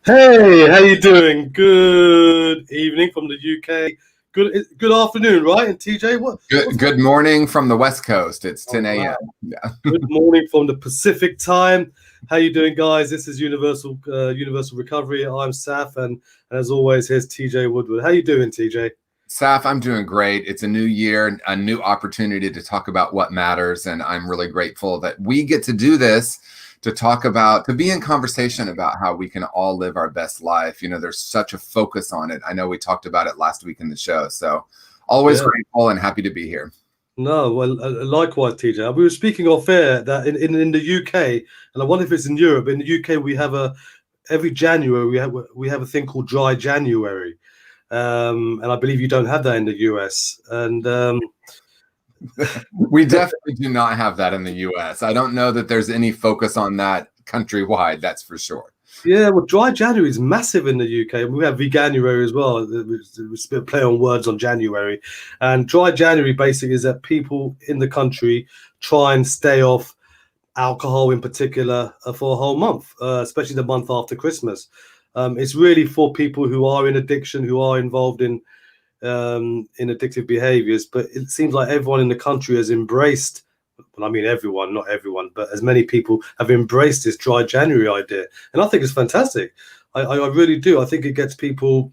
Hey, how you doing? Good evening from the UK. Good afternoon, right? And TJ, Good what's good morning from the West Coast. It's oh 10 wow. a.m. Yeah. Good morning from the Pacific time. How you doing, guys? This is Universal Recovery. I'm Saf, and as always, here's TJ Woodward. How you doing, TJ? Saf, I'm doing great. It's a new year, a new opportunity to talk about what matters. And I'm really grateful that we get to do this to talk about, to be in conversation about how we can all live our best life. You know, there's such a focus on it. I know we talked about it last week in the show. So always Yeah. grateful and happy to be here. No, well, likewise, TJ. We were speaking off air that in the UK, and I wonder if it's in Europe. In the UK, we have every January we have a thing called Dry January. And I believe you don't have that in the US. And We definitely do not have that in the US. I don't know that there's any focus on that countrywide, that's for sure. yeah, well, Dry January is massive in the UK. We have Veganuary as well. It's a bit of play on words on January. And Dry January basically is that people in the country try and stay off alcohol in particular for a whole month, especially the month after Christmas. It's really for people who are in addiction, who are involved in addictive behaviors. But it seems like everyone in the country has embraced, well, I mean everyone, not everyone, but as many people have embraced this Dry January idea. And I think it's fantastic. I really do. I think it gets people,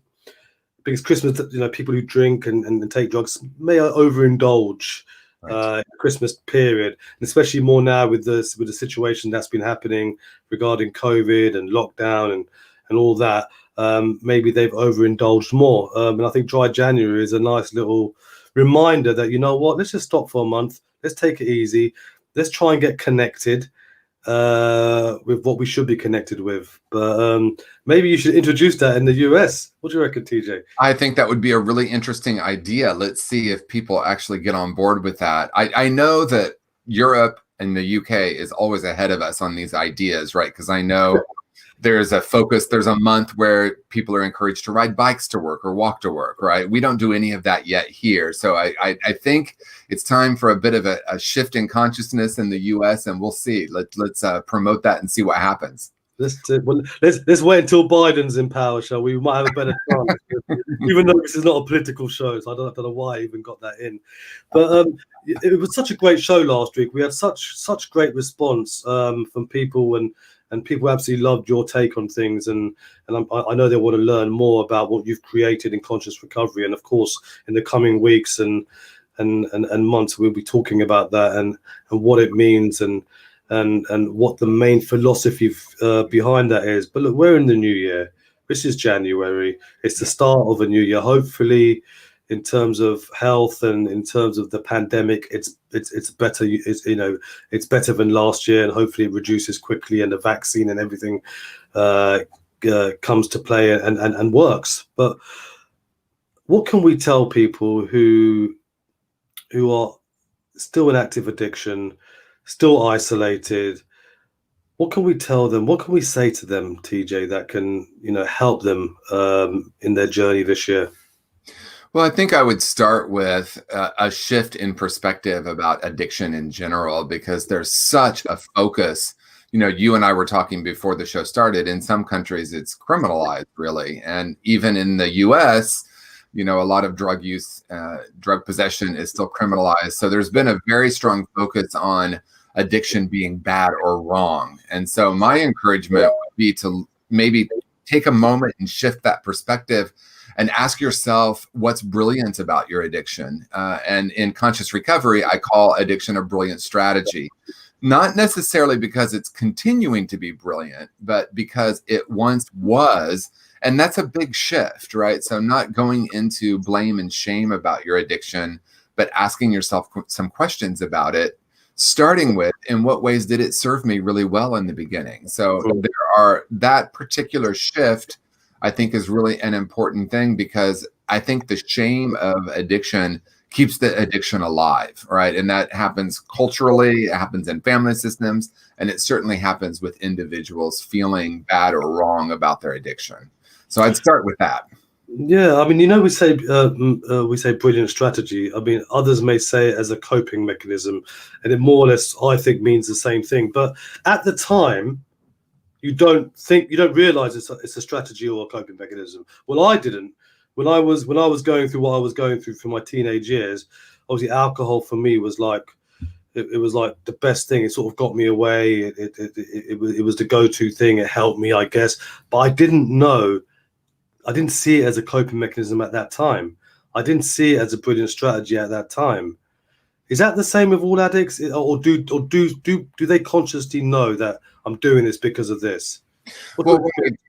because Christmas, people who drink and take drugs may overindulge Right. Christmas period, and especially more now with the situation that's been happening regarding COVID and lockdown and all that. Maybe they've overindulged more, and I think Dry January is a nice little reminder that, you know what, let's just stop for a month, let's take it easy, let's try and get connected with what we should be connected with. But maybe you should introduce that in the US. What do you reckon, TJ? I think that would be a really interesting idea. Let's see if people actually get on board with that. I know that Europe and the UK is always ahead of us on these ideas, right? Because I know there's a focus, there's a month where people are encouraged to ride bikes to work or walk to work, right? We don't do any of that yet here. So I think it's time for a bit of a shift in consciousness in the US, and we'll see. Let's promote that and see what happens. Let's wait until Biden's in power, shall we? We might have a better chance. Even though this is not a political show, so I don't know why I even got that in. But it was such a great show last week. We had such great response from people, and people absolutely loved your take on things. And I know they want to learn more about what you've created in conscious recovery. And of course, in the coming weeks and months, we'll be talking about that and what it means and what the main philosophy behind that is. But look, we're in the new year. This is January. It's the start of a new year. Hopefully, in terms of health and in terms of the pandemic, it's better. It's better than last year, and hopefully it reduces quickly, and the vaccine and everything comes to play and works. But what can we tell people who are still in active addiction, still isolated? What can we tell them? What can we say to them, TJ, that can, help them in their journey this year? Well, I think I would start with a shift in perspective about addiction in general, because there's such a focus. You know, you and I were talking before the show started. In some countries, it's criminalized, really. And even in the US, a lot of drug use, drug possession is still criminalized. So there's been a very strong focus on addiction being bad or wrong. And so my encouragement would be to maybe take a moment and shift that perspective and ask yourself what's brilliant about your addiction. And in conscious recovery, I call addiction a brilliant strategy. Not necessarily because it's continuing to be brilliant, but because it once was. And that's a big shift, right? So not going into blame and shame about your addiction, but asking yourself some questions about it, starting with, in what ways did it serve me really well in the beginning? So that particular shift, I think, is really an important thing, because I think the shame of addiction keeps the addiction alive, right? And that happens culturally, it happens in family systems, and it certainly happens with individuals feeling bad or wrong about their addiction. So I'd start with that. Yeah, I mean, we say brilliant strategy. I mean, others may say it as a coping mechanism, and it more or less, I think, means the same thing. But at the time, you don't realize it's a strategy or a coping mechanism. Well, I didn't. When I was going through what I was going through for my teenage years, obviously alcohol for me was like, it was like the best thing. It sort of got me away. It was the go-to thing. It helped me, I guess. But I didn't see it as a coping mechanism at that time. I didn't see it as a brilliant strategy at that time. Is that the same with all addicts, or do they consciously know that I'm doing this because of this? Well,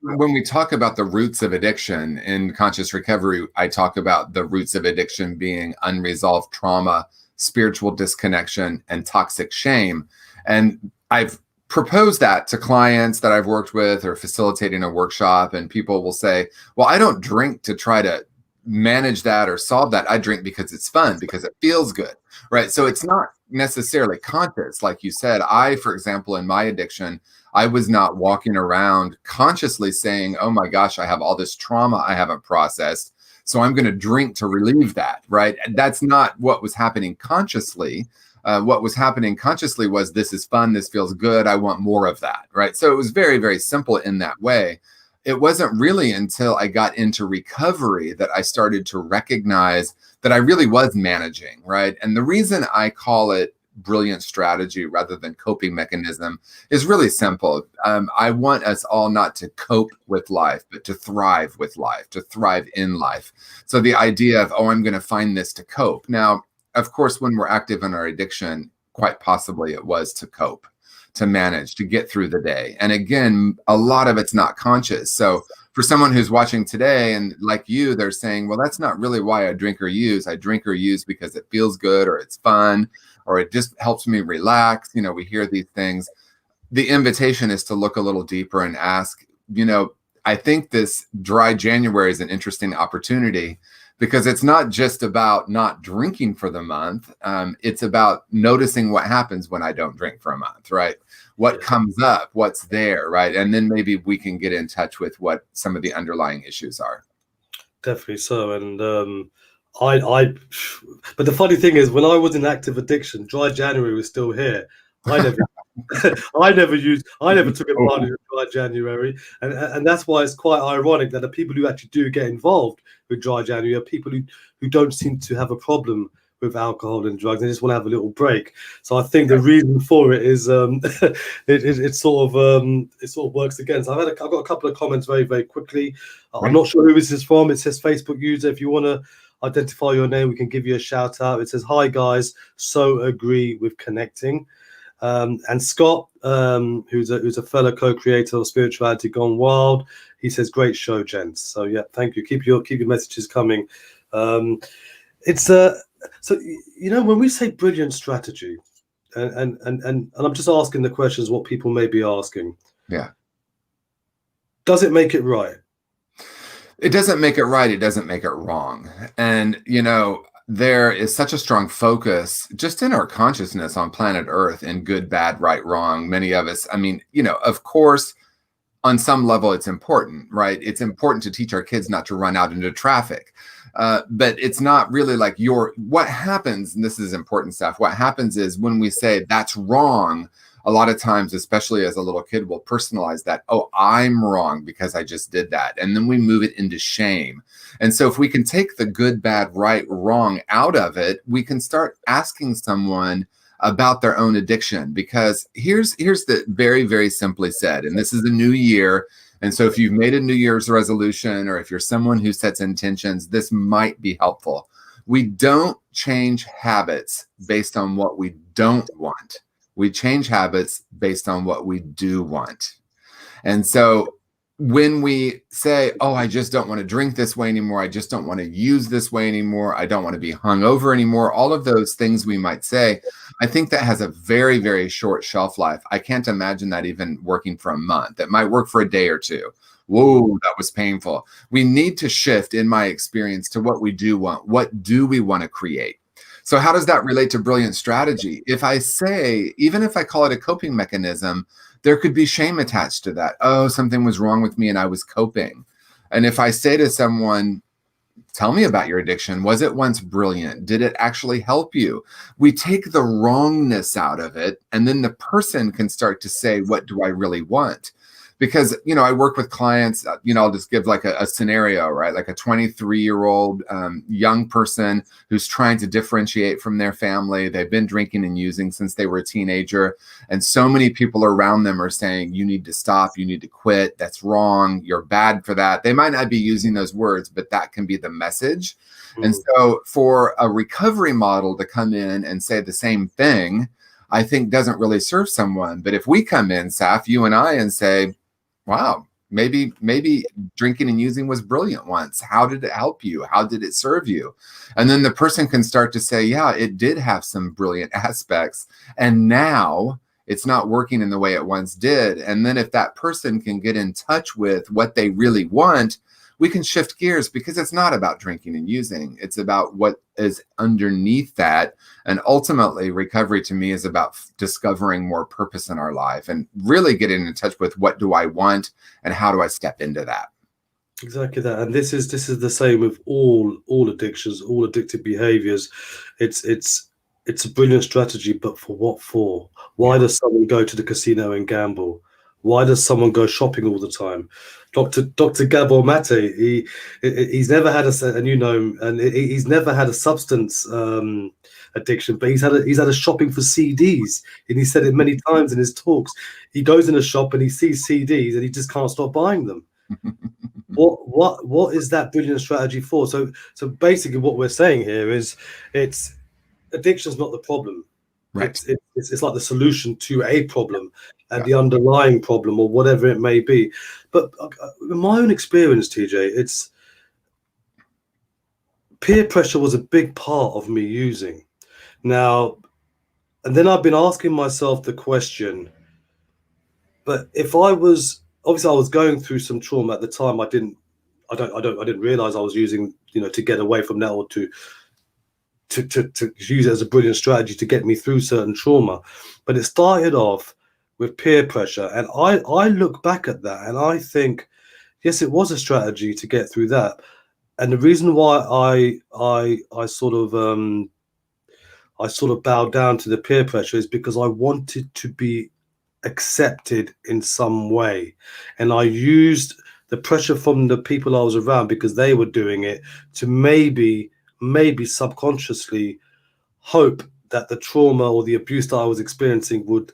when we talk about the roots of addiction in conscious recovery, I talk about the roots of addiction being unresolved trauma, spiritual disconnection, and toxic shame. And I've proposed that to clients that I've worked with or facilitating a workshop, and people will say, well, I don't drink to try to manage that or solve that. I drink because it's fun, because it feels good, right? So it's not necessarily conscious. Like you said, for example, in my addiction, I was not walking around consciously saying, oh my gosh, I have all this trauma I haven't processed, so I'm going to drink to relieve that, right? And that's not what was happening consciously. What was happening consciously was, this is fun, this feels good, I want more of that, right? So it was very, very simple in that way. It wasn't really until I got into recovery that I started to recognize that I really was managing, right? And the reason I call it brilliant strategy rather than coping mechanism is really simple. I want us all not to cope with life, but to thrive with life, to thrive in life. So the idea of, oh, I'm going to find this to cope. Now, of course, when we're active in our addiction, quite possibly it was to cope, to manage, to get through the day. And again, a lot of it's not conscious. So for someone who's watching today and like you, they're saying, well, that's not really why I drink or use. I drink or use because it feels good, or it's fun, or it just helps me relax. You know, we hear these things. The invitation is to look a little deeper and ask, I think this dry January is an interesting opportunity, because it's not just about not drinking for the month. It's about noticing what happens when I don't drink for a month, right? What comes up, what's there, right? And then maybe we can get in touch with what some of the underlying issues are. Definitely so. And but the funny thing is, when I was in active addiction, dry January was still here. I never I never took advantage of dry January, and that's why it's quite ironic that the people who actually do get involved with dry January are people who don't seem to have a problem with alcohol and drugs. They just want to have a little break. So I think the reason for it is it sort of works against. I've got a couple of comments very, very quickly. I'm not sure who this is from. It says Facebook user. If you want to identify your name, we can give you a shout out. It says, hi guys, so agree with connecting. And Scott, who's a fellow co-creator of Spirituality Gone Wild, he says, great show, gents. So yeah, thank you. Keep your messages coming. So when we say brilliant strategy, and I'm just asking the questions what people may be asking. Yeah. Does it make it right? It doesn't make it right. It doesn't make it wrong. And there is such a strong focus just in our consciousness on planet Earth in good, bad, right, wrong. Many of us, of course, on some level, it's important, right? It's important to teach our kids not to run out into traffic. But it's not really like what happens, and this is important stuff, what happens is when we say that's wrong, a lot of times, especially as a little kid, we'll personalize that. Oh, I'm wrong because I just did that. And then we move it into shame. And so if we can take the good, bad, right, wrong out of it, we can start asking someone about their own addiction. Because here's the very, very simply said, and this is a new year. And so if you've made a New Year's resolution, or if you're someone who sets intentions, this might be helpful. We don't change habits based on what we don't want. We change habits based on what we do want. And so when we say, oh, I just don't want to drink this way anymore, I just don't want to use this way anymore, I don't want to be hungover anymore, all of those things we might say, I think that has a very, very short shelf life. I can't imagine that even working for a month. It might work for a day or two. Whoa, that was painful. We need to shift, in my experience, to what we do want. What do we want to create? So how does that relate to brilliant strategy? If I say, even if I call it a coping mechanism, there could be shame attached to that. Oh, something was wrong with me and I was coping. And if I say to someone, tell me about your addiction. Was it once brilliant? Did it actually help you? We take the wrongness out of it, and then the person can start to say, what do I really want? because, I work with clients, I'll just give like a scenario, right? Like a 23-year-old young person who's trying to differentiate from their family. They've been drinking and using since they were a teenager. And so many people around them are saying, you need to stop, you need to quit. That's wrong. You're bad for that. They might not be using those words, but that can be the message. And so for a recovery model to come in and say the same thing, I think doesn't really serve someone. But if we come in, Saf, you and I, and say, wow, maybe drinking and using was brilliant once. How did it help you? How did it serve you? And then the person can start to say, yeah, it did have some brilliant aspects. And now it's not working in the way it once did. And then if that person can get in touch with what they really want, we can shift gears, because it's not about drinking and using. It's about what is underneath that. And ultimately, recovery to me is about discovering more purpose in our life and really getting in touch with what do I want and how do I step into that. Exactly that. And this is the same with all addictions, all addictive behaviors. It's a brilliant strategy, but for what for? Why does someone go to the casino and gamble? Why does someone go shopping all the time? Dr. Gabor Mate, he's never had he's never had a substance addiction, but he's had a shopping for CDs, and he said it many times in his talks. He goes in a shop and he sees CDs and he just can't stop buying them. What is that brilliant strategy for? So basically, what we're saying here is, addiction's not the problem. Right. It's like the solution to a problem and the underlying problem, or whatever it may be. But in my own experience, TJ, it's peer pressure was a big part of me using. Now, and then I've been asking myself the question, but if I was going through some trauma at the time, I didn't realize I was using, to get away from that, or to use it as a brilliant strategy to get me through certain trauma. But it started off with peer pressure, and I look back at that and I think, yes, it was a strategy to get through that. And the reason why I sort of bowed down to the peer pressure is because I wanted to be accepted in some way, and I used the pressure from the people I was around, because they were doing it, to maybe subconsciously hope that the trauma or the abuse that I was experiencing would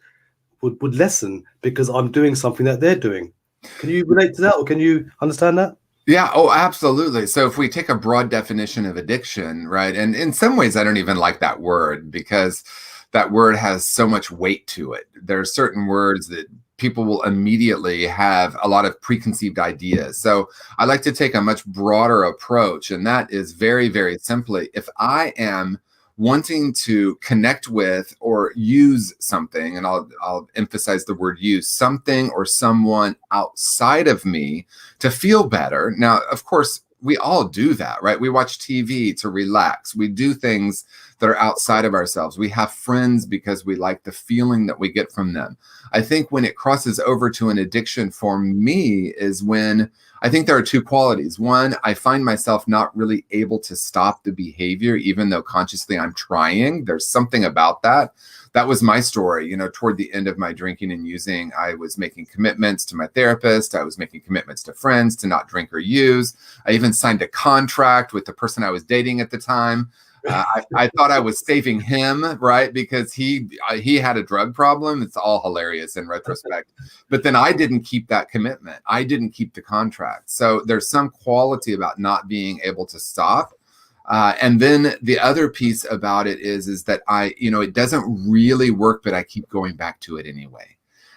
lessen, because I'm doing something that they're doing. Can you relate to that, or can you understand that? Yeah. Oh, absolutely. So if we take a broad definition of addiction, right? And in some ways, I don't even like that word, because that word has so much weight to it. There are certain words that people will immediately have a lot of preconceived ideas. So I like to take a much broader approach. And that is very, very simply, if I am wanting to connect with or use something, and I'll emphasize the word use, something or someone outside of me to feel better. Now, of course, we all do that, right? We watch TV to relax. We do things that are outside of ourselves. We have friends because we like the feeling that we get from them. I think when it crosses over to an addiction for me is when I think there are two qualities. One, I find myself not really able to stop the behavior, even though consciously I'm trying. There's something about that. That was my story. Toward the end of my drinking and using, I was making commitments to my therapist. I was making commitments to friends to not drink or use. I even signed a contract with the person I was dating at the time. I thought I was saving him, right? Because he had a drug problem. It's all hilarious in retrospect. But then I didn't keep that commitment. I didn't keep the contract. So there's some quality about not being able to stop. And then the other piece about it is that it doesn't really work, but I keep going back to it anyway.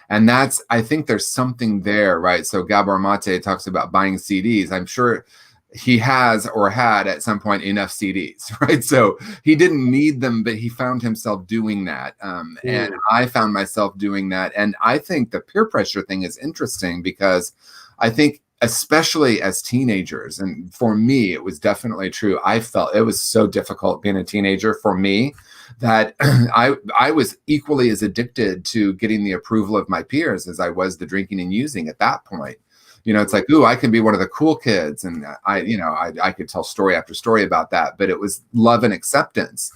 And I think there's something there, right? So Gabor Mate talks about buying CDs. I'm sure he has or had at some point enough CDs, right? So he didn't need them, but he found himself doing that. And I found myself doing that. And I think the peer pressure thing is interesting, because I think, especially as teenagers, and for me, it was definitely true. I felt it was so difficult being a teenager for me that I was equally as addicted to getting the approval of my peers as I was the drinking and using at that point. It's like, ooh, I can be one of the cool kids. And I could tell story after story about that, but it was love and acceptance.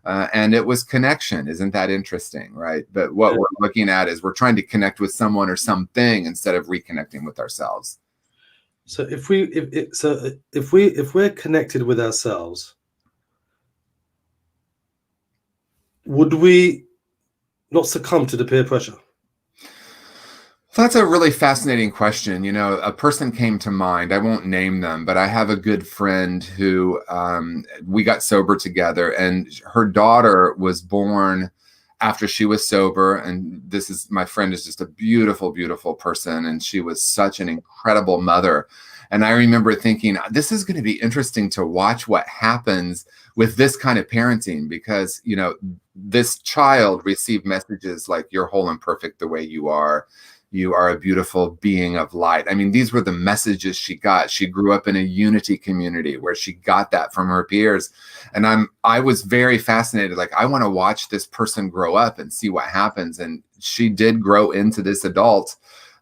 And it was connection. Isn't that interesting, right? But what we're looking at is we're trying to connect with someone or something instead of reconnecting with ourselves. So if we're connected with ourselves, would we not succumb to the peer pressure? That's a really fascinating question. You know, a person came to mind. I won't name them, but I have a good friend who we got sober together, and her daughter was born after she was sober. And my friend is just a beautiful, beautiful person. And she was such an incredible mother. And I remember thinking, this is going to be interesting to watch what happens with this kind of parenting, because, you know, this child received messages like, you're whole and perfect the way you are. You are a beautiful being of light. I mean, these were the messages she got. She grew up in a unity community where she got that from her peers. And I was very fascinated. Like, I want to watch this person grow up and see what happens. And she did grow into this adult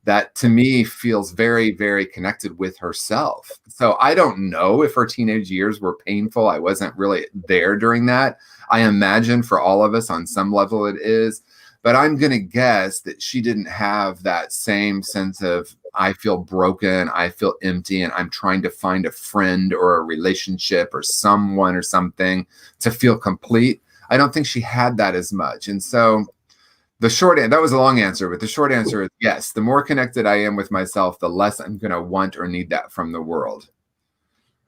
that, to me, feels very, very connected with herself. So I don't know if her teenage years were painful. I wasn't really there during that. I imagine for all of us on some level it is. But I'm going to guess that she didn't have that same sense of, I feel broken, I feel empty, and I'm trying to find a friend or a relationship or someone or something to feel complete. I don't think she had that as much. And so that was a long answer, but the short answer is yes. The more connected I am with myself, the less I'm going to want or need that from the world.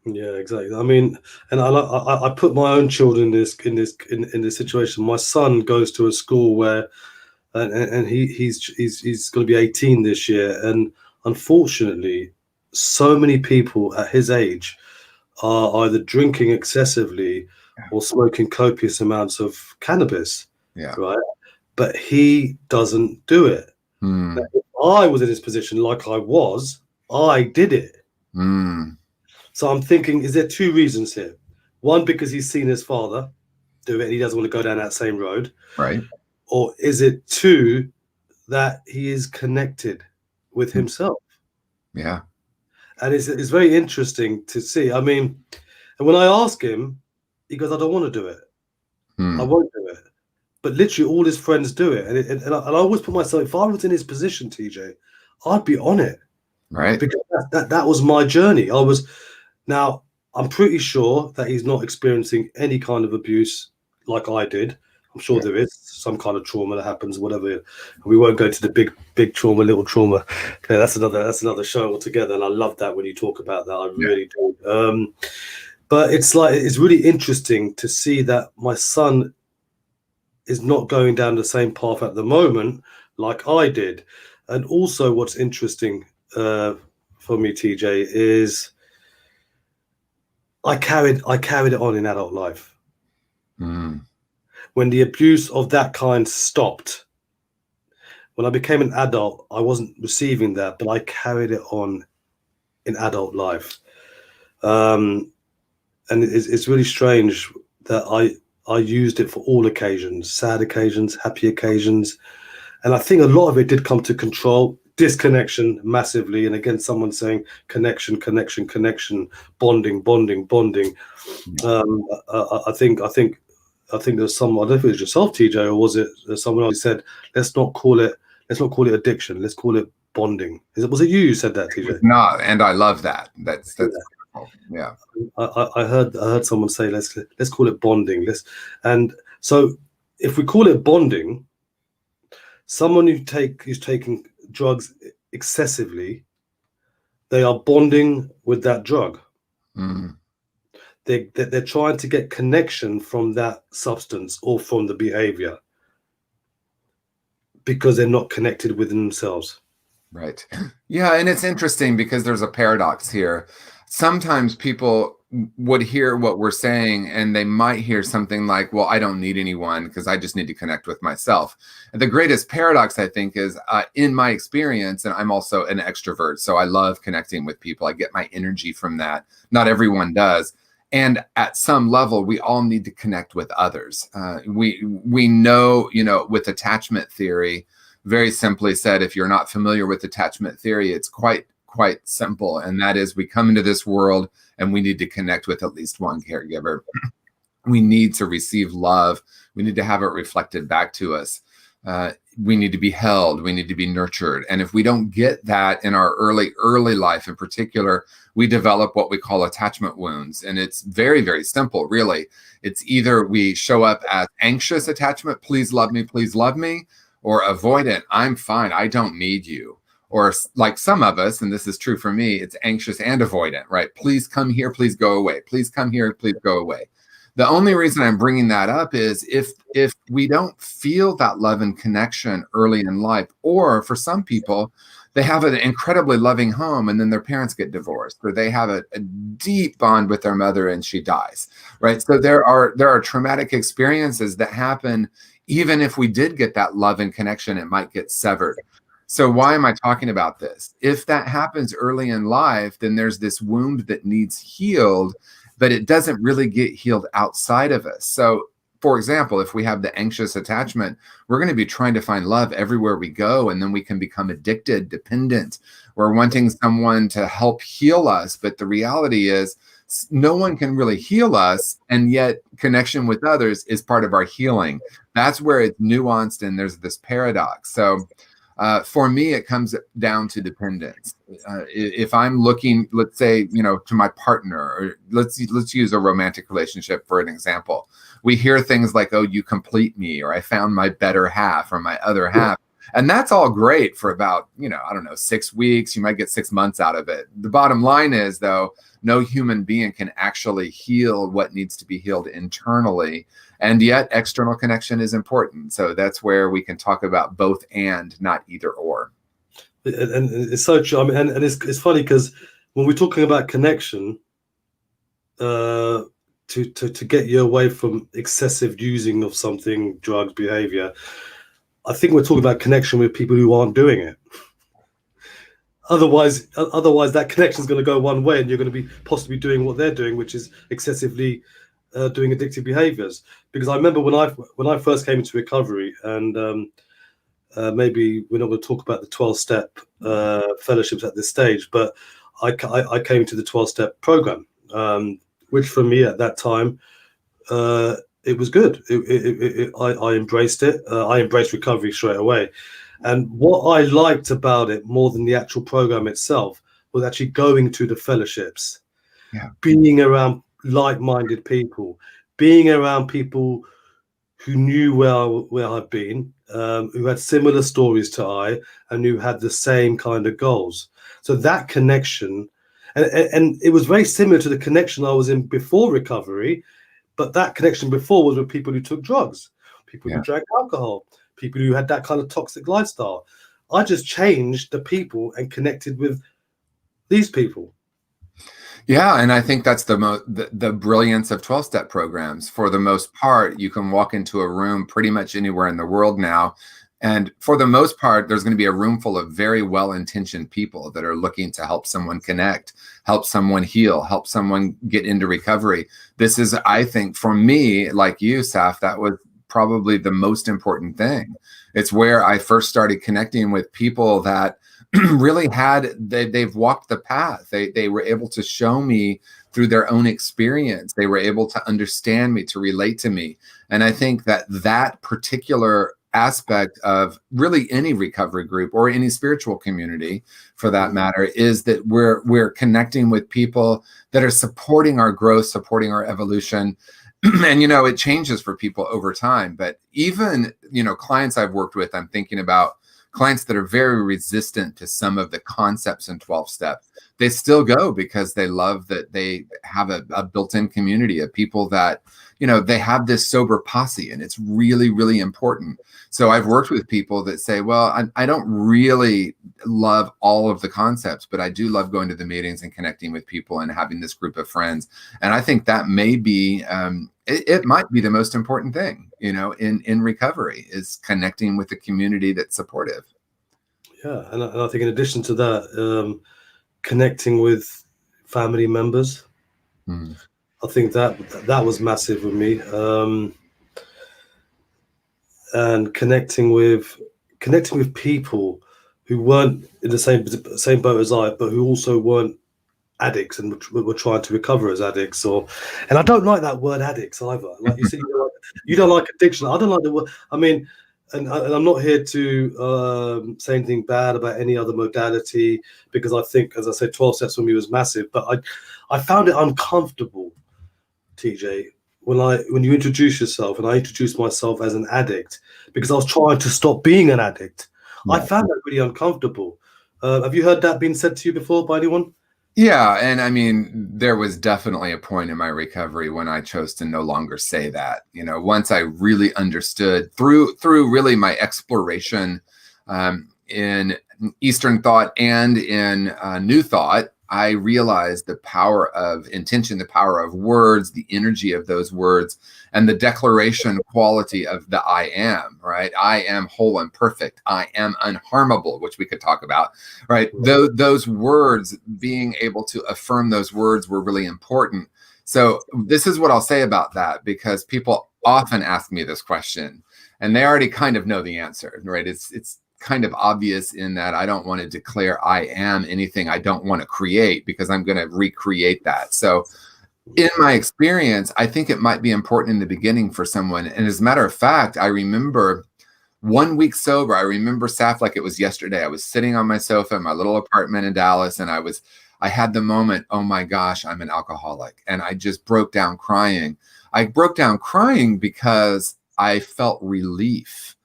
Yeah, exactly. I mean, and I put my own children in this situation. My son goes to a school where, and he's going to be 18 this year, and unfortunately, so many people at his age are either drinking excessively or smoking copious amounts of cannabis. Yeah. Right. But he doesn't do it. Now, if I was in his position, like I did it. So I'm thinking, is there two reasons here? One, because he's seen his father do it and he doesn't want to go down that same road. Right. Or is it two, that he is connected with himself? Yeah. And it's very interesting to see. I mean, and when I ask him, he goes, I don't want to do it. I won't do it. But literally all his friends do it. And I always put myself, if I was in his position, TJ, I'd be on it. Right. Because that was my journey. Now, I'm pretty sure that he's not experiencing any kind of abuse like I did. I'm sure there is some kind of trauma that happens, whatever. We won't go to the big trauma, little trauma. Okay, that's another show altogether. And I love that when you talk about that. I really do. But it's really interesting to see that my son is not going down the same path at the moment like I did. And also what's interesting for me, TJ, is I carried it on in adult life. When the abuse of that kind stopped, when I became an adult, I wasn't receiving that, but I carried it on in adult life. And it's really strange that I used it for all occasions, sad occasions, happy occasions. And I think a lot of it did come to control, disconnection massively. And again, someone saying connection, bonding. I think there's some, I don't know if it was yourself, TJ, or was it someone else who said, let's not call it addiction. Let's call it bonding. Was it you who said that, TJ? No, and I love that. That's beautiful. Yeah. I heard someone say, let's call it bonding. And so if we call it bonding, someone who's taking drugs excessively, they are bonding with that drug. They're trying to get connection from that substance or from the behavior because they're not connected with themselves. Right. Yeah. And it's interesting because there's a paradox here. Sometimes people would hear what we're saying and they might hear something like, well, I don't need anyone because I just need to connect with myself. And the greatest paradox, I think, is in my experience, and I'm also an extrovert, so I love connecting with people. I get my energy from that. Not everyone does. And at some level, we all need to connect with others. We know, with attachment theory, very simply said, if you're not familiar with attachment theory, it's quite simple. And that is, we come into this world and we need to connect with at least one caregiver. We need to receive love. We need to have it reflected back to us. We need to be held. We need to be nurtured. And if we don't get that in our early life in particular, we develop what we call attachment wounds. And it's very, very simple, really. It's either we show up as anxious attachment, please love me, or avoidant, I'm fine, I don't need you. Or like some of us, and this is true for me, it's anxious and avoidant, right? Please come here, please go away. Please come here, please go away. The only reason I'm bringing that up is if we don't feel that love and connection early in life, or for some people, they have an incredibly loving home and then their parents get divorced, or they have a deep bond with their mother and she dies, right? So there are traumatic experiences that happen. Even if we did get that love and connection, it might get severed. So why am I talking about this? If that happens early in life, then there's this wound that needs healed, but it doesn't really get healed outside of us. So, for example, if we have the anxious attachment, we're going to be trying to find love everywhere we go, and then we can become addicted, dependent. We're wanting someone to help heal us, but the reality is no one can really heal us, and yet connection with others is part of our healing. That's where it's nuanced, and there's this paradox. So for me, it comes down to dependence. If I'm looking, let's say, to my partner, or let's use a romantic relationship for an example. We hear things like, "Oh, you complete me," or "I found my better half," or "my other half." And that's all great for about, 6 weeks. You might get 6 months out of it. The bottom line is, though, no human being can actually heal what needs to be healed internally. And yet external connection is important. So that's where we can talk about both and, not either or. And it's so true. I mean, and it's funny because when we're talking about connection, to get you away from excessive using of something, drugs, behavior, I think we're talking about connection with people who aren't doing it. Otherwise, that connection is going to go one way, and you're going to be possibly doing what they're doing, which is excessively doing addictive behaviors. Because I remember when I first came into recovery, and maybe we're not going to talk about the 12-step fellowships at this stage, but I came to the 12-step program, which for me at that time, it was good. I embraced it. I embraced recovery straight away. And what I liked about it more than the actual program itself was actually going to the fellowships, being around like-minded people, being around people who knew where I've been, who had similar stories to I, and who had the same kind of goals. So that connection, and it was very similar to the connection I was in before recovery, but that connection before was with people who took drugs, people who drank alcohol, people who had that kind of toxic lifestyle. I just changed the people and connected with these people. Yeah, and I think that's the brilliance of 12-step programs. For the most part, you can walk into a room pretty much anywhere in the world now, and for the most part, there's going to be a room full of very well-intentioned people that are looking to help someone connect, help someone heal, help someone get into recovery. This is, I think, for me, like you, Saf, that was probably the most important thing. It's where I first started connecting with people that really they've walked the path. They were able to show me through their own experience. They were able to understand me, to relate to me. And I think that particular aspect of really any recovery group or any spiritual community for that matter is that we're connecting with people that are supporting our growth, supporting our evolution. And, it changes for people over time. But even, clients I've worked with, I'm thinking about clients that are very resistant to some of the concepts in 12-step. They still go because they love that they have a built-in community of people that, they have this sober posse, and it's really, really important. So I've worked with people that say, well, I don't really love all of the concepts, but I do love going to the meetings and connecting with people and having this group of friends. And I think that may be, it might be the most important thing, in recovery, is connecting with a community that's supportive. Yeah. And I think in addition to that, connecting with family members, I think that was massive with me. And connecting with people who weren't in the same boat as I, but who also weren't addicts and we're trying to recover as addicts, and I don't like that word addicts either. Like you said, you don't like addiction. I don't like the word. I mean, and I'm not here to say anything bad about any other modality, because I think, as I said, 12 steps for me was massive, but I found it uncomfortable, TJ, when you introduce yourself, and I introduced myself as an addict because I was trying to stop being an addict. Yeah. I found that really uncomfortable. Have you heard that being said to you before by anyone? Yeah. And I mean, there was definitely a point in my recovery when I chose to no longer say that. You know, once I really understood through really my exploration in Eastern thought and in New Thought, I realized the power of intention, the power of words, the energy of those words, and the declaration quality of the I am, right? I am whole and perfect. I am unharmable, which we could talk about, right? Those words, being able to affirm those words were really important. So this is what I'll say about that, because people often ask me this question and they already kind of know the answer, right? It's kind of obvious in that I don't want to declare I am anything I don't want to create, because I'm going to recreate that. So in my experience, I think it might be important in the beginning for someone. And as a matter of fact, I remember 1 week sober. I remember, Saf, like it was yesterday. I was sitting on my sofa in my little apartment in Dallas, and I had the moment, oh my gosh, I'm an alcoholic. And I just broke down crying. I broke down crying because I felt relief.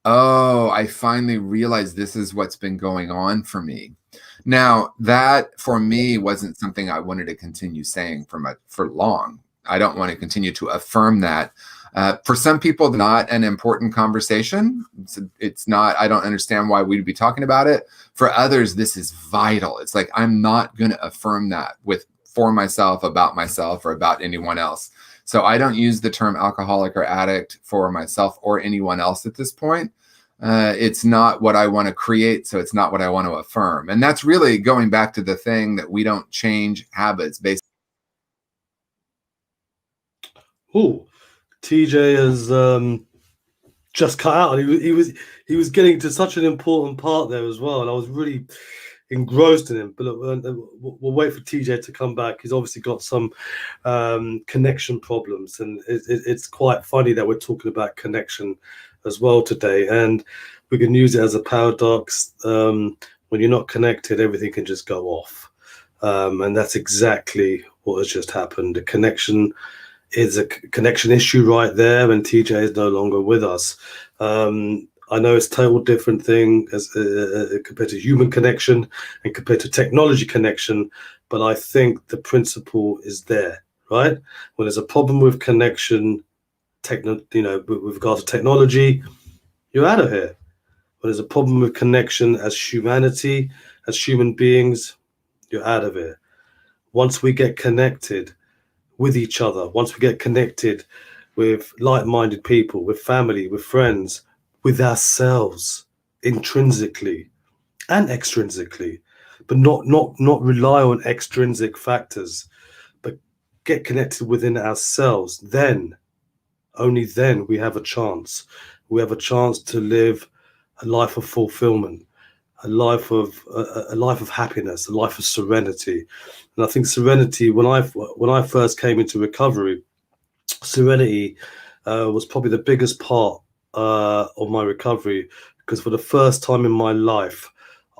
Oh, I finally realized this is what's been going on for me. Now, that for me wasn't something I wanted to continue saying for long. I don't want to continue to affirm that. For some people, not an important conversation. It's not, I don't understand why we'd be talking about it. For others, this is vital. It's like, I'm not going to affirm that for myself, about myself, or about anyone else. So I don't use the term alcoholic or addict for myself or anyone else at this point. It's not what I want to create, so it's not what I want to affirm. And that's really going back to the thing that we don't change habits based. Oh, TJ has just cut out. He was getting to such an important part there as well, and I was really engrossed in him. But look, we'll wait for TJ to come back. He's obviously got some connection problems, and it's quite funny that we're talking about connection as well today, and we can use it as a paradox. When you're not connected, everything can just go off, and that's exactly what has just happened. The connection is a connection issue right there, and TJ is no longer with us. I know it's a total different thing as compared to human connection and compared to technology connection, but I think the principle is there, right? When there's a problem with connection, with regards to technology, you're out of here. When there's a problem with connection as humanity, as human beings, you're out of here. Once we get connected with each other, once we get connected with like-minded people, with family, with friends, with ourselves, intrinsically and extrinsically, but not rely on extrinsic factors, but get connected within ourselves, then, only then, we have a chance. We have a chance to live a life of fulfillment, a life of happiness, a life of serenity. And I think serenity, when I first came into recovery, serenity was probably the biggest part of my recovery, because for the first time in my life,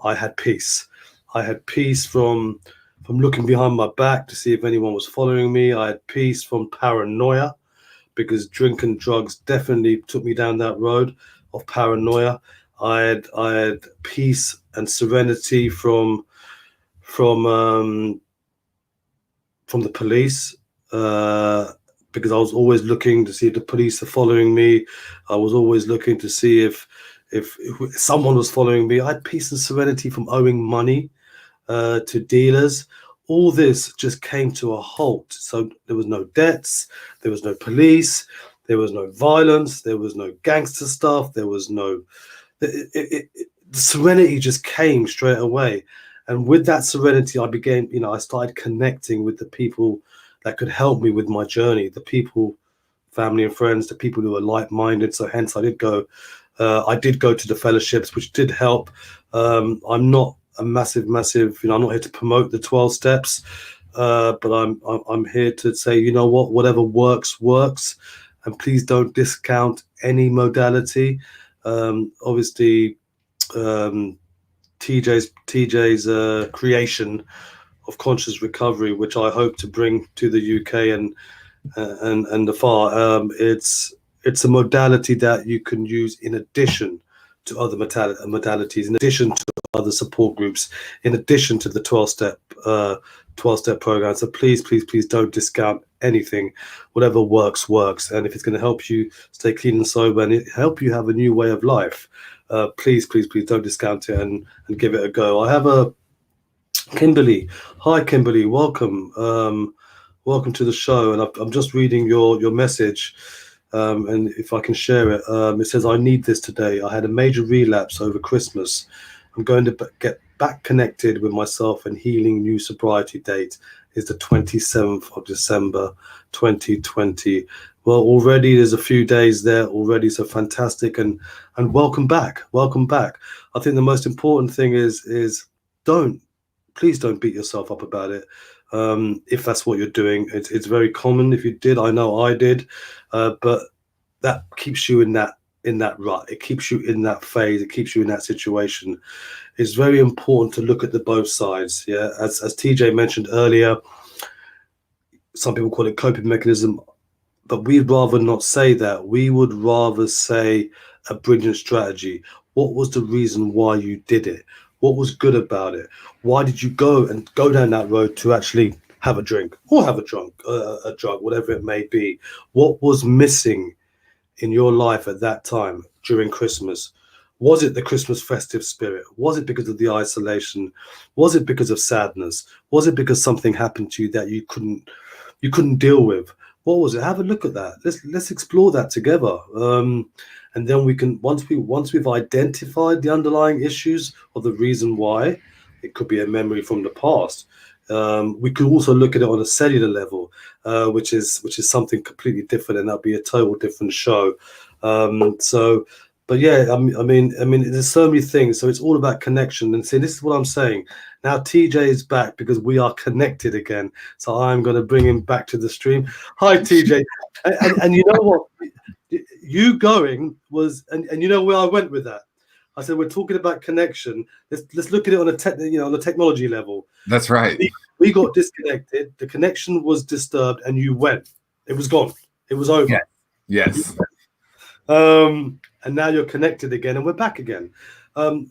I had peace. I had peace from looking behind my back to see if anyone was following me. I had peace from paranoia, because drink and drugs definitely took me down that road of paranoia. I had peace and serenity from the police, because I was always looking to see if the police are following me. I was always looking to see if someone was following me. I had peace and serenity from owing money to dealers. All this just came to a halt. So there was no debts, there was no police, there was no violence, there was no gangster stuff, there was no... The serenity just came straight away. And with that serenity, I started connecting with the people that could help me with my journey, the people, family and friends, the people who are like-minded. So hence I did go to the fellowships, which did help. I'm not a massive, I'm not here to promote the 12 steps, but I'm here to say, you know what, whatever works, and please don't discount any modality. Obviously, TJ's creation of conscious recovery, which I hope to bring to the UK and the far. It's a modality that you can use in addition to other modalities, in addition to other support groups, in addition to the 12-step program. So please don't discount anything. Whatever works. And if it's going to help you stay clean and sober and help you have a new way of life, please don't discount it and give it a go. I have a Kimberly. Hi, Kimberly. Welcome. Welcome to the show. And I'm just reading your message. And if I can share it, it says, I need this today. I had a major relapse over Christmas. I'm going to get back connected with myself, and healing new sobriety date is the 27th of December, 2020. Well, already there's a few days there already. So fantastic. And welcome back. Welcome back. I think the most important thing is please don't beat yourself up about it. If that's what you're doing, it's very common. If you did, I know I did, but that keeps you in that rut. It keeps you in that phase. It keeps you in that situation. It's very important to look at the both sides. Yeah, as TJ mentioned earlier, some people call it coping mechanism, but we'd rather not say that. We would rather say a brilliant strategy. What was the reason why you did it? What was good about it? Why did you go down that road to actually have a drink or have a drug, whatever it may be? What was missing in your life at that time during Christmas? Was it the Christmas festive spirit? Was it because of the isolation? Was it because of sadness? Was it because something happened to you that you couldn't deal with? What was it? Have a look at that. Let's explore that together. And then we can, once we've identified the underlying issues or the reason why, it could be a memory from the past. We could also look at it on a cellular level, which is something completely different, and that'll be a total different show. But yeah, I mean, there's so many things. So it's all about connection. And see, this is what I'm saying. Now TJ is back because we are connected again. So I'm going to bring him back to the stream. Hi, TJ. and you know what? You going was, and you know where I went with that. I said we're talking about connection. Let's look at it on on a technology level. That's right. We got disconnected. The connection was disturbed, and you went. It was gone. It was over. Yes. And now you're connected again, and we're back again.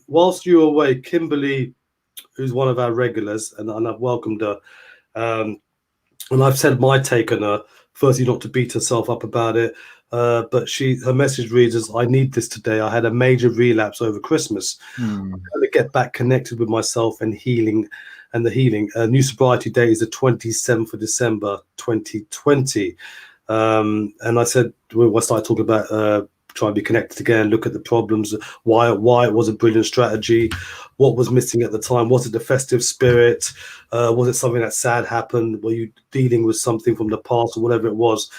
Whilst you were away, Kimberly, who's one of our regulars, and I've welcomed her, and I've said my take on her. Firstly, not to beat herself up about it, but her message reads as, I need this today. I had a major relapse over Christmas. I'm going to get back connected with myself and healing. And the healing. New sobriety date is the 27th of December, 2020. And I said, I started talking about try and be connected again, look at the problems, why it was a brilliant strategy, what was missing at the time. Was it the festive spirit? Was it something that sad happened? Were you dealing with something from the past or whatever it was?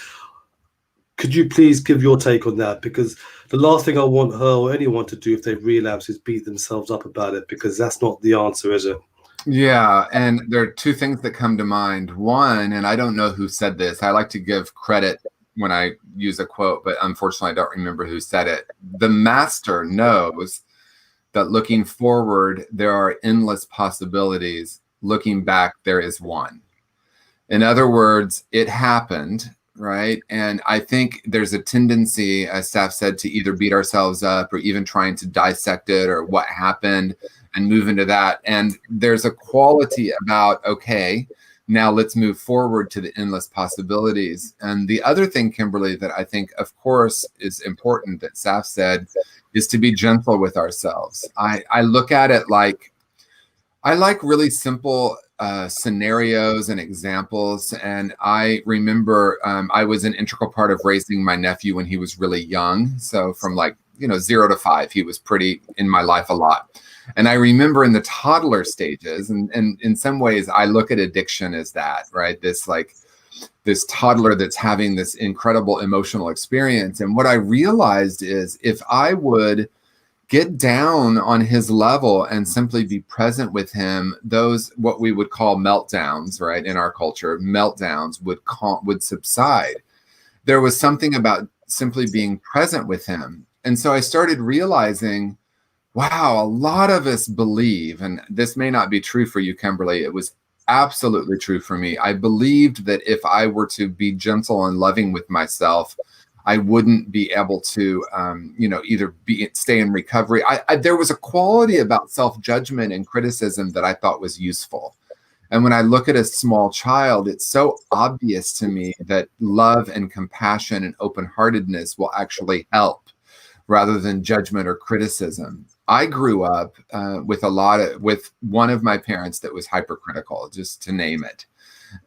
Could you please give your take on that? Because the last thing I want her or anyone to do if they've relapsed is beat themselves up about it, because that's not the answer, is it? Yeah, and there are two things that come to mind. One, and I don't know who said this, I like to give credit when I use a quote, but unfortunately I don't remember who said it. The master knows that looking forward, there are endless possibilities. Looking back, there is one. In other words, it happened, right? And I think there's a tendency, as Steph said, to either beat ourselves up or even trying to dissect it or what happened and move into that. And there's a quality about, okay, now let's move forward to the endless possibilities. And the other thing, Kimberly, that I think, of course, is important that Saf said is to be gentle with ourselves. I look at it like, I like really simple scenarios and examples. And I remember I was an integral part of raising my nephew when he was really young. So from 0 to 5, he was pretty in my life a lot. And I remember in the toddler stages, and in some ways I look at addiction as that, right? This toddler that's having this incredible emotional experience. And what I realized is if I would get down on his level and simply be present with him, those what we would call meltdowns, right? In our culture, meltdowns would subside. There was something about simply being present with him. And so I started realizing, wow, a lot of us believe, and this may not be true for you, Kimberly. It was absolutely true for me. I believed that if I were to be gentle and loving with myself, I wouldn't be able to, either stay in recovery. There was a quality about self-judgment and criticism that I thought was useful. And when I look at a small child, it's so obvious to me that love and compassion and open-heartedness will actually help rather than judgment or criticism. I grew up with one of my parents that was hypercritical, just to name it.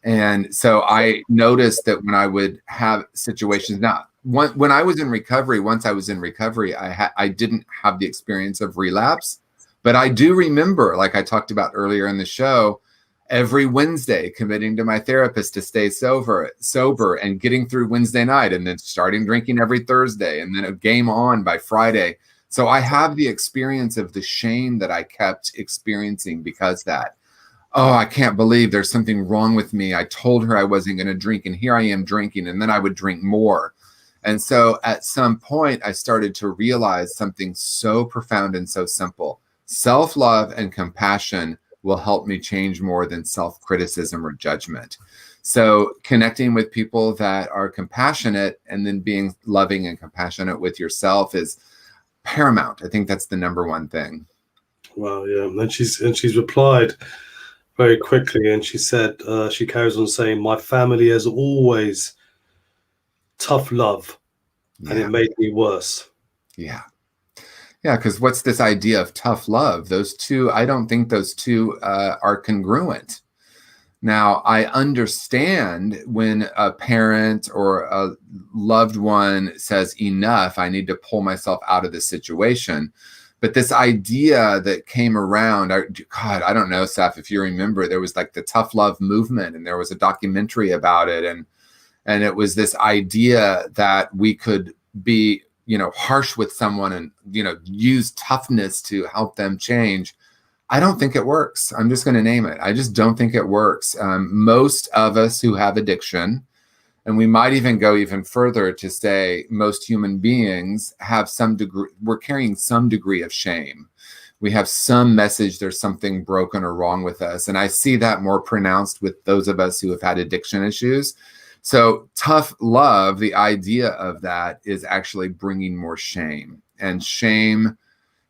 And so I noticed that when I would have situations, now, when I was in recovery, once I was in recovery, I didn't have the experience of relapse, but I do remember, like I talked about earlier in the show, every Wednesday committing to my therapist to stay sober and getting through Wednesday night, and then starting drinking every Thursday, and then a game on by Friday. So I have the experience of the shame that I kept experiencing because oh, I can't believe there's something wrong with me. I told her I wasn't going to drink, and here I am drinking, and then I would drink more. And so at some point, I started to realize something so profound and so simple. Self-love and compassion will help me change more than self-criticism or judgment. So connecting with people that are compassionate and then being loving and compassionate with yourself is paramount. I think that's the number one thing. Well, yeah. And she's replied very quickly, and she said, she carries on saying, my family has always tough love, and it made me worse. Yeah, because what's this idea of tough love? Those two, I don't think those two are congruent. Now, I understand when a parent or a loved one says, enough, I need to pull myself out of this situation. But this idea that came around, God, I don't know, Seth, if you remember, there was like the tough love movement, and there was a documentary about it. And it was this idea that we could be, harsh with someone and, use toughness to help them change. I don't think it works. I'm just going to name it. I just don't think it works. Most of us who have addiction, and we might even go even further to say most human beings have we're carrying some degree of shame. We have some message there's something broken or wrong with us. And I see that more pronounced with those of us who have had addiction issues. So tough love, the idea of that is actually bringing more shame. And shame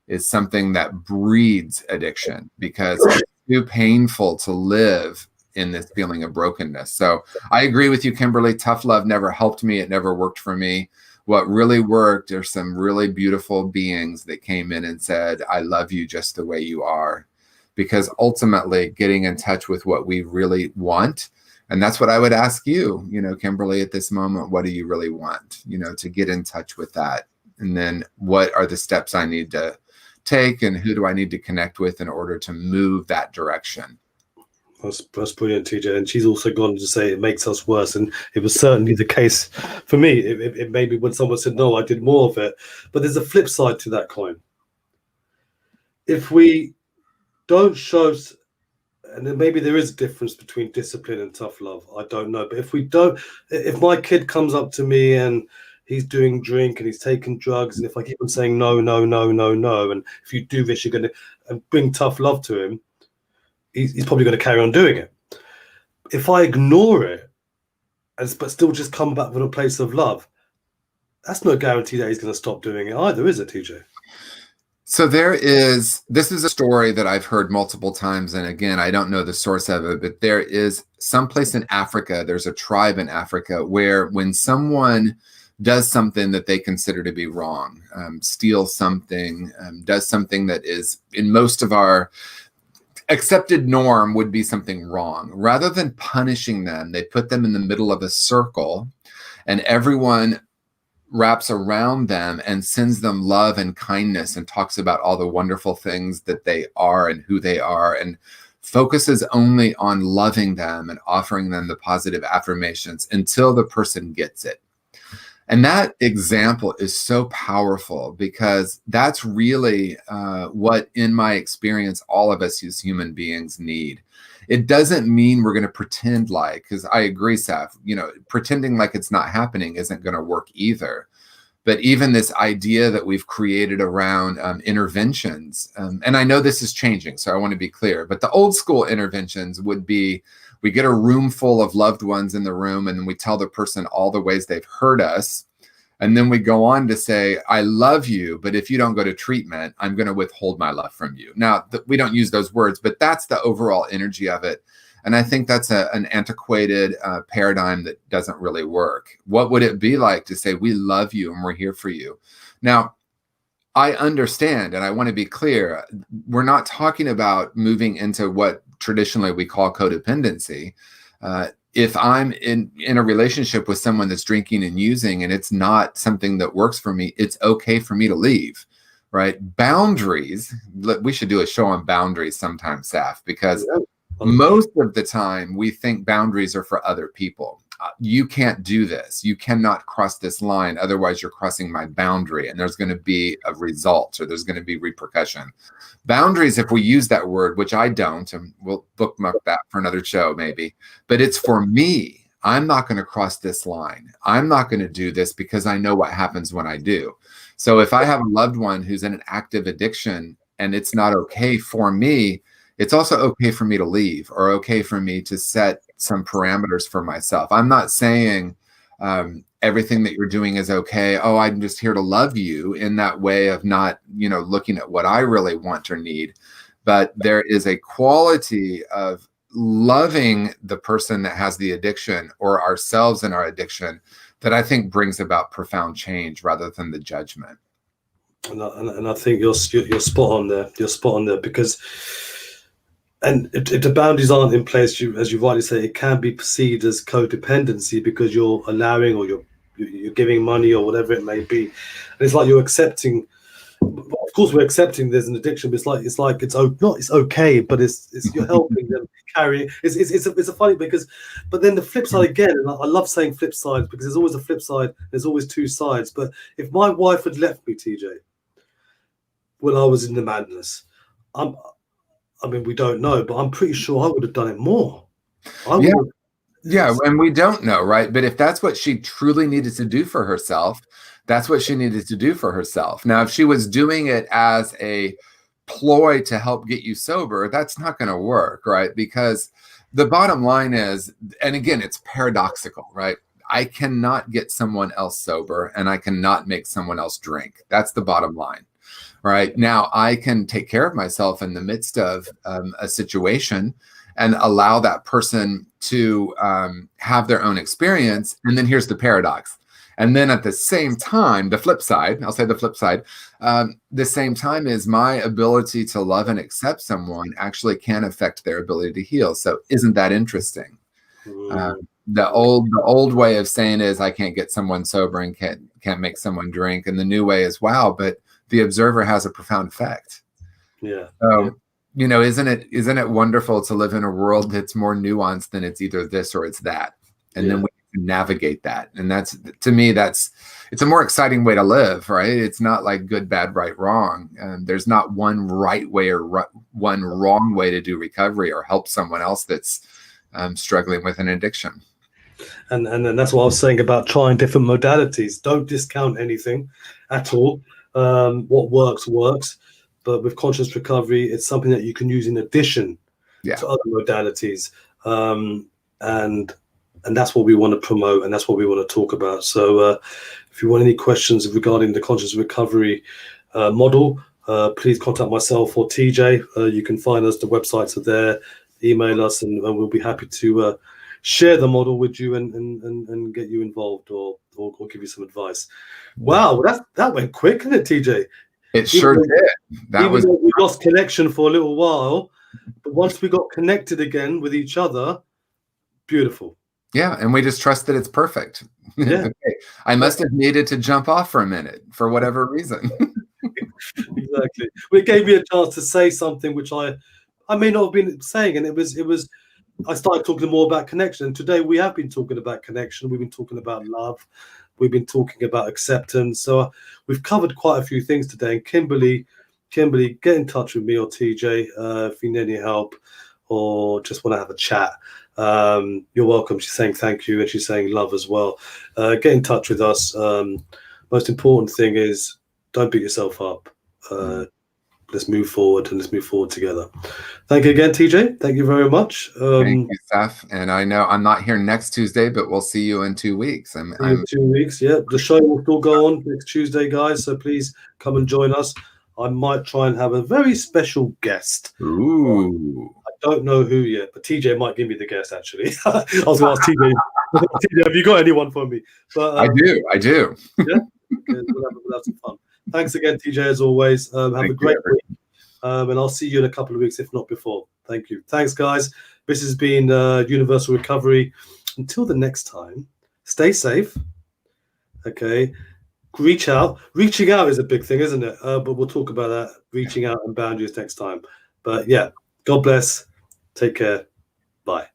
is something that breeds addiction because it's too painful to live in this feeling of brokenness. So I agree with you, Kimberly. Tough love never helped me. It never worked for me. What really worked are some really beautiful beings that came in and said, I love you just the way you are. Because ultimately getting in touch with what we really want, and that's what I would ask you, Kimberly, at this moment, what do you really want, to get in touch with that? And then what are the steps I need to take, and who do I need to connect with in order to move that direction? That's brilliant, TJ. And she's also gone to say it makes us worse. And it was certainly the case for me. It made me, when someone said, no, I did more of it. But there's a flip side to that coin. If we don't show, and then maybe there is a difference between discipline and tough love. I don't know. But if my kid comes up to me and he's doing drink and he's taking drugs, and if I keep on saying no, no, no, no, no, and if you do this, you're going to bring tough love to him, he's probably going to carry on doing it. If I ignore it, but still just come back with a place of love, that's no guarantee that he's going to stop doing it either, is it, TJ? So this is a story that I've heard multiple times. And again, I don't know the source of it, but there is someplace in Africa, there's a tribe in Africa where when someone does something that they consider to be wrong, steals something, does something that is in most of our accepted norm would be something wrong. Rather than punishing them, they put them in the middle of a circle, and everyone wraps around them and sends them love and kindness and talks about all the wonderful things that they are and who they are, and focuses only on loving them and offering them the positive affirmations until the person gets it. And that example is so powerful, because that's really what, in my experience, all of us as human beings need. It doesn't mean we're going to pretend like, because I agree, Saf, pretending like it's not happening isn't going to work either. But even this idea that we've created around interventions, and I know this is changing, so I want to be clear, but the old school interventions would be, we get a room full of loved ones in the room, and then we tell the person all the ways they've hurt us. And then we go on to say, I love you, but if you don't go to treatment, I'm going to withhold my love from you. Now, we don't use those words, but that's the overall energy of it. And I think that's an antiquated paradigm that doesn't really work. What would it be like to say, we love you and we're here for you? Now, I understand, and I want to be clear, we're not talking about moving into what traditionally we call codependency. If I'm in a relationship with someone that's drinking and using, and it's not something that works for me, it's okay for me to leave, right? Boundaries, we should do a show on boundaries sometime, Saf, because most of the time we think boundaries are for other people. You can't do this. You cannot cross this line. Otherwise, you're crossing my boundary, and there's going to be a result, or there's going to be repercussion. Boundaries, if we use that word, which I don't, and we'll bookmark that for another show maybe, but it's for me. I'm not going to cross this line. I'm not going to do this because I know what happens when I do. So if I have a loved one who's in an active addiction and it's not okay for me, it's also okay for me to leave, or okay for me to set some parameters for myself. I'm not saying everything that you're doing is okay. Oh, I'm just here to love you, in that way of not, looking at what I really want or need. But there is a quality of loving the person that has the addiction, or ourselves in our addiction, that I think brings about profound change rather than the judgment. And I think you're spot on there. You're spot on there, because, and if the boundaries aren't in place, as you rightly say, it can be perceived as codependency, because you're allowing, or you're giving money, or whatever it may be. And it's like you're accepting. Of course, we're accepting there's an addiction, but it's okay, but it's you're helping them carry. It's a funny, because, but then the flip side again, and I love saying flip sides, because there's always a flip side. There's always two sides. But if my wife had left me, TJ, when I was in the madness, I mean, we don't know, but I'm pretty sure I would have done it more. Yeah, and we don't know, right? But if that's what she truly needed to do for herself, that's what she needed to do for herself. Now, if she was doing it as a ploy to help get you sober, that's not going to work, right? Because the bottom line is, and again, it's paradoxical, right? I cannot get someone else sober, and I cannot make someone else drink. That's the bottom line. Right now, I can take care of myself in the midst of a situation, and allow that person to have their own experience. And then here's the paradox. And then at the same time, the flip side, I'll say the flip side, the same time is my ability to love and accept someone actually can affect their ability to heal. So isn't that interesting? The old way of saying is, I can't get someone sober and can't make someone drink. And the new way is, wow, but the observer has a profound effect. Yeah. So, isn't it wonderful to live in a world that's more nuanced than it's either this or it's that? And then we can navigate that. And that's, to me, it's a more exciting way to live, right? It's not like good, bad, right, wrong. There's not one right way or one wrong way to do recovery or help someone else that's struggling with an addiction. And then that's what I was saying about trying different modalities. Don't discount anything at all. What works, but with conscious recovery, it's something that you can use in addition to other modalities, and that's what we want to promote, and that's what we want to talk about. So if you want any questions regarding the conscious recovery model, please contact myself or TJ. You can find us, the websites are there, email us, and we'll be happy to share the model with you and get you involved, or give you some advice. Wow, that went quick, didn't it, TJ? It sure did. We lost connection for a little while, but once we got connected again with each other, beautiful. Yeah, and we just trust that it's perfect. Yeah. Okay. I must have needed to jump off for a minute for whatever reason. Exactly. Well, it gave me a chance to say something which I may not have been saying, and it was. I started talking more about connection. And today we have been talking about connection. We've been talking about love, We've been talking about acceptance. So we've covered quite a few things today. And Kimberly, get in touch with me or TJ if you need any help or just want to have a chat. You're welcome. She's saying thank you, and she's saying love as well. Get in touch with us. Most important thing is don't beat yourself up. Let's move forward, and let's move forward together. Thank you again, TJ. Thank you very much. Thank you, Seth. And I know I'm not here next Tuesday, but we'll see you in 2 weeks. In 2 weeks, yeah. The show will still go on next Tuesday, guys. So please come and join us. I might try and have a very special guest. Ooh. I don't know who yet, but TJ might give me the guest, actually. I was going to ask TJ, TJ, have you got anyone for me? But I do. Yeah? We'll have some fun. Thanks again, TJ, as always. Have a great week. And I'll see you in a couple of weeks, if not before. Thank you. Thanks, guys. This has been Universal Recovery. Until the next time, stay safe. Okay. Reach out. Reaching out is a big thing, isn't it? But we'll talk about that. Reaching out and boundaries next time. But yeah, God bless. Take care. Bye.